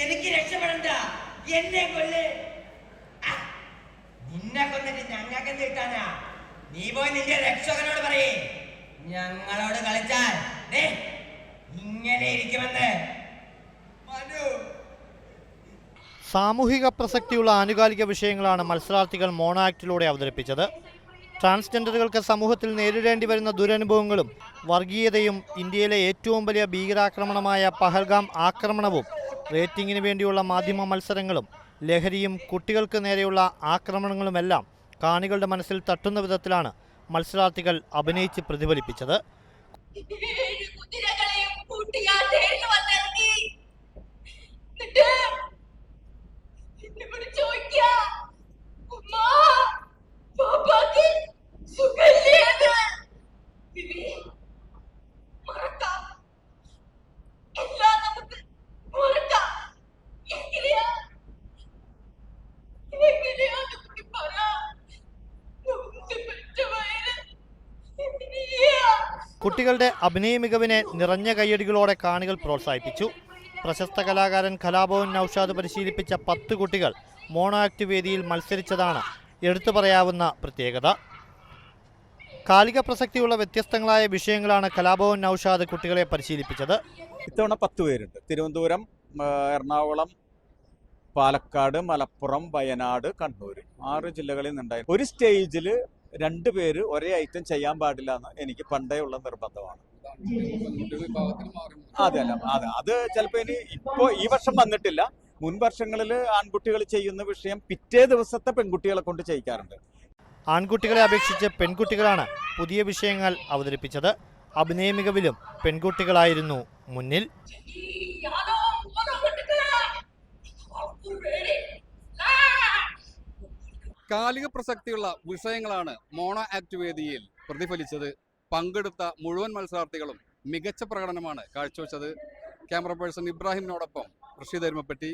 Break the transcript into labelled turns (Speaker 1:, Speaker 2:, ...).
Speaker 1: എനിക്ക് രക്ഷപ്പെടണ്ട, എന്നെ കൊല്ല്. നിന്നെ കൊന്നിട്ട് ഞങ്ങൾക്ക് എന്ത് കിട്ടാനാ? നീ പോയി നിന്റെ രക്ഷകനോട് പറയേ, ഞങ്ങളോട് കളിച്ചാൽ ഇങ്ങനെ ഇരിക്കുമെന്ന്. മനു,
Speaker 2: സാമൂഹിക പ്രസക്തിയുള്ള ആനുകാലിക വിഷയങ്ങളാണ് മത്സരാർത്ഥികൾ മോണോ ആക്ടിലൂടെ അവതരിപ്പിച്ചത്. ട്രാൻസ്ജെൻഡറുകൾക്ക് സമൂഹത്തിൽ നേരിടേണ്ടി വരുന്ന ദുരനുഭവങ്ങളും വർഗീയതയും ഇന്ത്യയിലെ ഏറ്റവും വലിയ ഭീകരാക്രമണമായ പഹൽഗാം ആക്രമണവും റേറ്റിംഗിന് വേണ്ടിയുള്ള മാധ്യമ മത്സരങ്ങളും ലഹരിയും കുട്ടികൾക്ക് നേരെയുള്ള ആക്രമണങ്ങളുമെല്ലാം കാണികളുടെ മനസ്സിൽ തട്ടുന്ന വിധത്തിലാണ് മത്സരാർത്ഥികൾ അഭിനയിച്ച് പ്രതിഫലിപ്പിച്ചത്. കുട്ടികളുടെ അഭിനയ മികവിനെ നിറഞ്ഞ കയ്യടികളോടെ കാണികൾ പ്രോത്സാഹിപ്പിച്ചു. പ്രശസ്ത കലാകാരൻ കലാഭവൻ നൌഷാദ് പരിശീലിപ്പിച്ച 10 കുട്ടികൾ മോണോ ആക്ട് വേദിയിൽ മത്സരിച്ചതാണ് എടുത്തു പറയാവുന്ന പ്രത്യേകത. കാലിക പ്രസക്തിയുള്ള വ്യത്യസ്തങ്ങളായ വിഷയങ്ങളാണ് കലാഭവൻ നൌഷാദ് കുട്ടികളെ പരിശീലിപ്പിച്ചത്.
Speaker 3: ഇത്തവണ 10 പേരുണ്ട്. തിരുവനന്തപുരം, എറണാകുളം, പാലക്കാട്, മലപ്പുറം, വയനാട്, കണ്ണൂർ 6 ജില്ലകളിൽ നിന്നുണ്ടായി. ഒരു സ്റ്റേജിൽ 2 പേര് ഒരേ ഐറ്റം ചെയ്യാൻ പാടില്ല എന്ന് എനിക്ക് പണ്ടേ ഉള്ള നിർബന്ധമാണ്. അതെ, അത് ചിലപ്പോൾ ഇപ്പോൾ ഈ വർഷം വന്നിട്ടില്ല. മുൻ വർഷങ്ങളിൽ ആൺകുട്ടികൾ ചെയ്യുന്ന വിഷയം പിറ്റേ ദിവസത്തെ പെൺകുട്ടികളെ കൊണ്ട് ചെയ്യിക്കാറുണ്ട്.
Speaker 2: ആൺകുട്ടികളെ അപേക്ഷിച്ച് പെൺകുട്ടികളാണ് പുതിയ വിഷയങ്ങൾ അവതരിപ്പിച്ചത്. അഭിനയ മികവിലും പെൺകുട്ടികളായിരുന്നു മുന്നിൽ.
Speaker 4: കാലിക പ്രസക്തിയുള്ള വിഷയങ്ങളാണ് മോണോ ആക്ട് വേദിയിൽ പ്രതിഫലിച്ചത്. പങ്കെടുത്ത മുഴുവൻ മത്സരാർത്ഥികളും മികച്ച പ്രകടനമാണ് കാഴ്ചവെച്ചത്. ക്യാമറ പേഴ്സൺ ഇബ്രാഹിമിനോടൊപ്പം റഷീദ് എരുമപ്പെട്ടി.